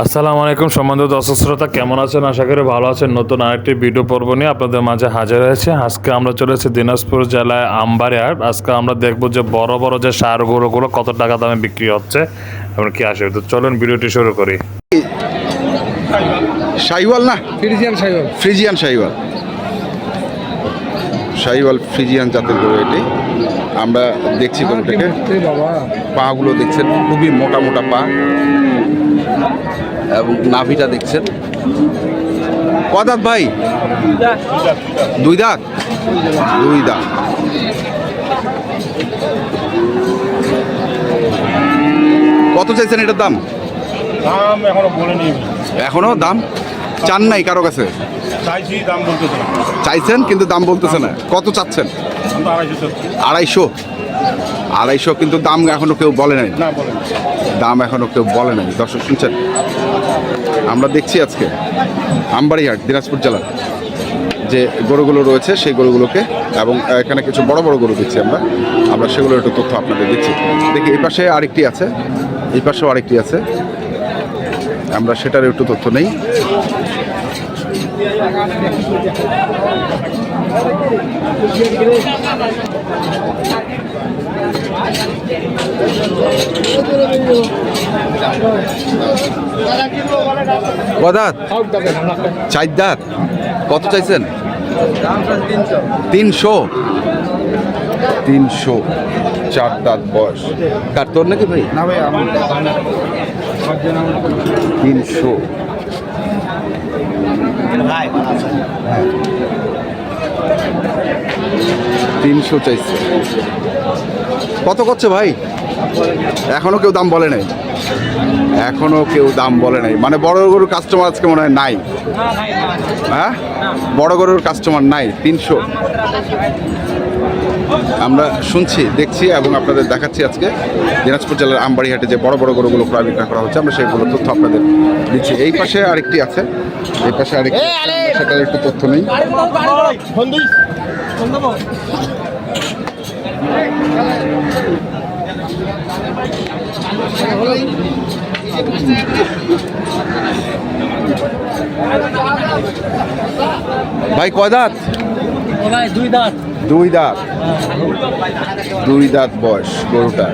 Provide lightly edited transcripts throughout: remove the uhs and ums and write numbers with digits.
আসসালামু আলাইকুম সম্মানিত দর্শক শ্রোতা, কেমন আছেন? আশা করি ভালো আছেন। নতুন আরেকটি ভিডিও পর্ব নিয়ে আপনাদের মাঝে হাজির হয়েছে। আজকে আমরা চলেছি দিনাজপুর জেলায় আমবাড়ি হাট। আজকে আমরা দেখবো যে বড় বড় যে ষাঁড় গরুগুলো কত টাকা দামে বিক্রি হচ্ছে এবং কি আসে। তো চলুন ভিডিওটি শুরু করি। শাহিওয়াল না, ফ্রিজিয়ান শাহিওয়াল ফ্রিজিয়ান জাতের গরু এটি। আমরা দেখছি গরুটাকে, পাগুলো দেখছেন খুবই মোটা মোটা পা এবং নাভিটা দেখছেন। কদাত ভাই? দুই দাঁত। কত চাইছেন এটার দাম? এখনো দাম চান নাই কারো কাছে? চাইছেন কিন্তু দাম বলতেছে না। কত চাচ্ছেন? 250 কিন্তু দাম এখনো কেউ বলে নাই। দর্শক শুনছেন, আমরা দেখছি আজকে আমবাড়ি হাট দিনাজপুর জেলার যে গরুগুলো রয়েছে সেই গরুগুলোকে, এবং এখানে কিছু বড় বড় গরু দিচ্ছি আমরা সেগুলোর একটু তথ্য আপনাদের দিচ্ছি। দেখি এই পাশে আরেকটি আছে, এই পাশেও আরেকটি আছে, আমরা সেটার একটু তথ্য নেই। কদাত? 4 দাঁত। কত চাইছেন? 300। 4 দাঁত বয়স। কার তোর নাকি ভাই? না ভাই, 300। 300 চাইছে। কত করছে ভাই? এখনো কেউ দাম বলে নাই। মানে বড় গরুর কাস্টমার আজকে মনে হয় নাই। হ্যাঁ, বড় গরুর কাস্টমার নাই। 300 আমরা শুনছি, দেখছি এবং আপনাদের দেখাচ্ছি আজকে দিনাজপুর জেলার আমবাড়ি হাটে যে বড় বড় গরুগুলো ক্রয় বিক্রয় করা হচ্ছে, আমরা সেইগুলো তথ্য আপনাদের দিচ্ছি। এই পাশে আরেকটি আছে, সেটার একটু তথ্য নেই। ভাই কয় দাঁত? দুই দাঁত বয়স গরুটা।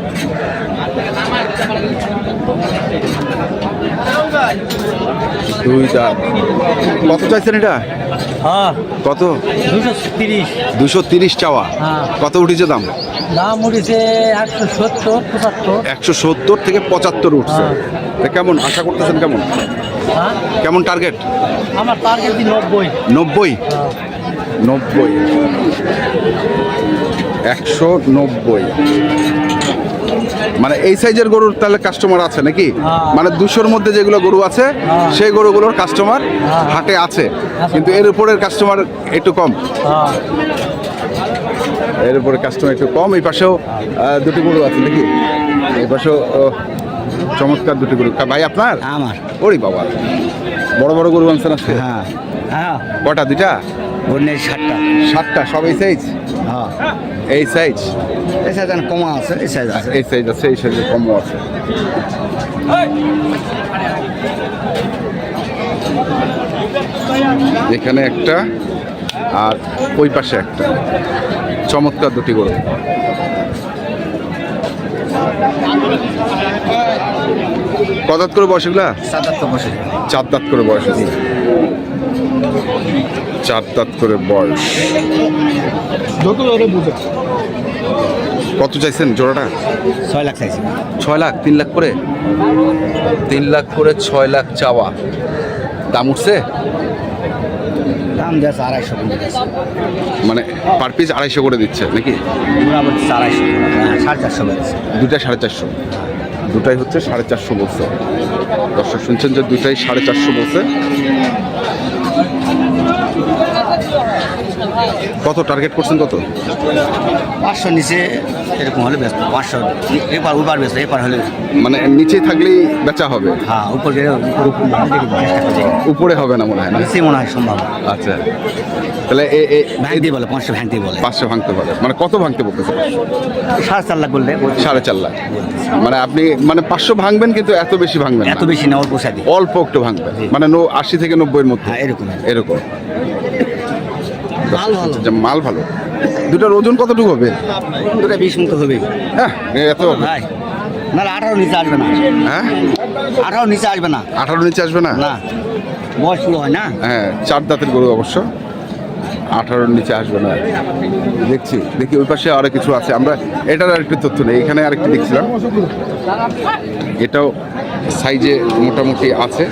কত চাইছেন এটা? কত? 230 চাওয়া। কত উঠেছে দাম? উঠেছে 170 থেকে 75 উঠছে। কেমন আশা করতেছেন? কেমন টার্গেট? আমার টার্গেট 90। 190। মানে এই সাইজের গরুর তাহলে কাস্টমার আছে নাকি? মানে 200-র মধ্যে যেগুলো গরু আছে সেই গরুগুলোর কাস্টমার হাটে আছে, কিন্তু এর উপরের কাস্টমার একটু কম। এই পাশেও দুটি গরু আছে নাকি? এই পাশেও চমৎকার দুটি গরু। ভাই আপনার? আমার। ওরে বাবা, বড় বড় গরু আনছেন আজকে? হ্যাঁ। কটা? 2টা? 7টা। সব এই সাইজ? এই সাইজ কমা আছে, এই সাইজ আছে, এই সাইজে কমও আছে। এখানে একটা আর ওই পাশে একটা, চমৎকার দুটি গরু। কদাত করে বয়স এগুলা? 4 দাঁত করে বয়স। 4 দাঁত করে বয়স। কত চাইছেন জোড়াটা? 6 লাখ চাইছি। 6 লাখ? 3 লাখ করে? 3 লাখ করে 6 লাখ চাওয়া। দাম উঠছে? দাম দিয়েছে 250 করে দিয়েছে। মানে পার পিস 250 করে দিচ্ছে নাকি? 250, 450 বলছে। দুটাই 450। দুটাই হচ্ছে 450 বলছে। দর্শক শুনছেন যে দুটাই 450 বলছে। কত টার্গেট করছেন কত? 500 নিচে এরকম হলে ব্যস্ত, 500 এপার ওপার ব্যস্ত, এপার হলে মানে নিচে থাকলেই বেচা হবে, হ্যাঁ উপর গেলে উপর চেষ্টা করছি, উপরে হবে না মনে হয় না? নিচে মনে হয় সম্ভব। আচ্ছা, তাহলে ভাঙতে বলে 500 ভাঙতে বলে, 500 ভাঙতে পারে, মানে কত ভাঙতে বলতেছে? 4.5 লাখ বললে 4.5 লাখ। মানে আপনি মানে 500 ভাঙবেন কিন্তু এত বেশি ভাঙবেন না, এত বেশি না, অল্প সাদি, অল্প একটু ভাঙবেন, মানে 80 থেকে 90-এর মধ্যে, হ্যাঁ এরকম। এরকম। মাল ভালো, মাল ভালো। দুটার ওজন কতটুকু হবে? দুটো 20 মতো হবে। হ্যাঁ, এত ভাই না 18 নিচে আসবে না, হ্যাঁ 18 নিচে আসবে না, 18 নিচে আসবে না? না বয়স শুরু হয় না। হ্যাঁ, 4 দাঁতের গরু অবশ্য, 18-র নিচে আসবে না। দেখি ওই পাশে আরো কিছু আছে, আমরা এটার আরেকটু তথ্য নেই। এখানে আরেকটু দেখছিলাম, এটাও সাইজে মোটামুটি আছে।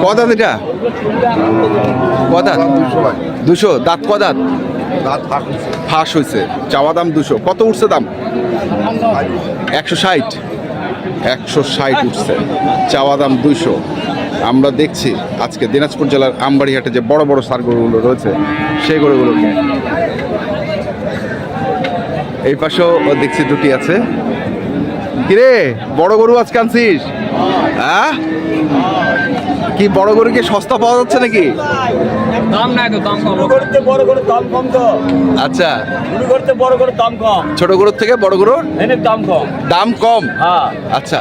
কদাত এটা? কদাত? 200। দাঁত কদাত? ফাঁস হয়েছে। চাওয়া দাম 200। কত উঠছে দাম? 160। 160 উঠছে, চাওয়া দাম 200। আমরা দেখছি আজকে দিনাজপুর জেলার আমবাড়িহাটে যে বড় বড় সার গরুগুলো রয়েছে সেই গরুগুলোকে। এই পাশেও দেখছি দুটি আছে। কিরে, বড় গরু আজকে আনছিস? হ্যাঁ, কি বড় গরু কি সস্তা পাওয়া যাচ্ছে নাকি? দাম নাই তো, দাম কম। করতে বড় করে দাম কম তো। আচ্ছা, শুরু করতে বড় করে দাম কম, ছোট গরুর থেকে বড় গরুর এনে দাম কম। দাম কম? হ্যাঁ, আচ্ছা,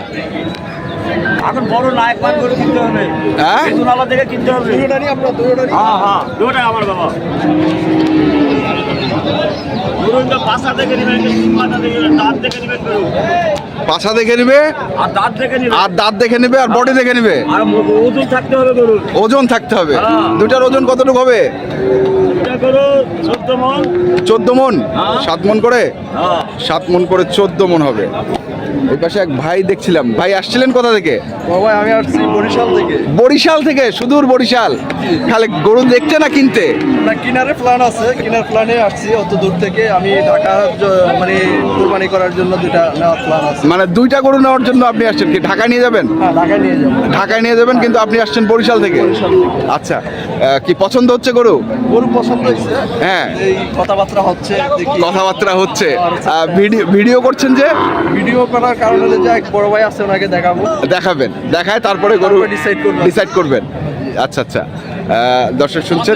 এখন বড় নায়ক মান করে কিনতে হবে, হ্যাঁ নালা থেকে কিনতে হবে। হ্যাঁ হ্যাঁ, দুটোই আমার বাবা। ধরুন তো পাশা থেকে নেবেন, মাথা থেকে নেবেন, দাঁত থেকে নেবেন ধরুন। পাছা দেখে নিবে, আর দাঁত থেকে নেবেন, আর দাঁত দেখে নিবে, আর বডি দেখে নিবে, আর ওজন থাকতে হবে ধরুন। ওজন থাকতে হবে। হ্যাঁ। দুটার ওজন কতটুকু হবে? এটা করো 14 মণ। 14 মণ? হ্যাঁ। 7 মণ করে? হ্যাঁ, 7 মণ করে 14 মণ হবে। এই পাশে এক ভাই দেখছিলাম। ভাই আসছিলেন কোথা থেকে? বাবা আমি আসছি বরিশাল থেকে। বরিশাল থেকে? সুদূর বরিশাল। খালি গরু দেখতে না কিনতে? না, কিনারে প্ল্যান আছে, কিনার প্ল্যানে আসছি অত দূর থেকে। আমি ঢাকা মানে কুরবানি করার জন্য দুটা নেওয়ার প্ল্যান আছে। মানে 2টা গরু নেওয়ার জন্য আপনি আসছেন? কি ঢাকায় নিয়ে যাবেন? হ্যাঁ ঢাকায় নিয়ে যাবো। ঢাকায় নিয়ে যাবেন, কিন্তু আপনি আসছেন বরিশাল থেকে? বরিশাল থেকে। আচ্ছা, কি পছন্দ হচ্ছে গরু? গরু পছন্দ হয়েছে, হ্যাঁ, এই কথাবার্তা হচ্ছে, দেখি কথাবার্তা হচ্ছে। ভিডিও করছেন যে? ভিডিও করার কারণে যে এক বড় ভাই আছে ওনাকে দেখাবো, দেখাবেন, দেখায় তারপরে গরু তারপরে decide করবো। ডিসাইড করবেন। আচ্ছা আচ্ছা, দর্শক শুনছেন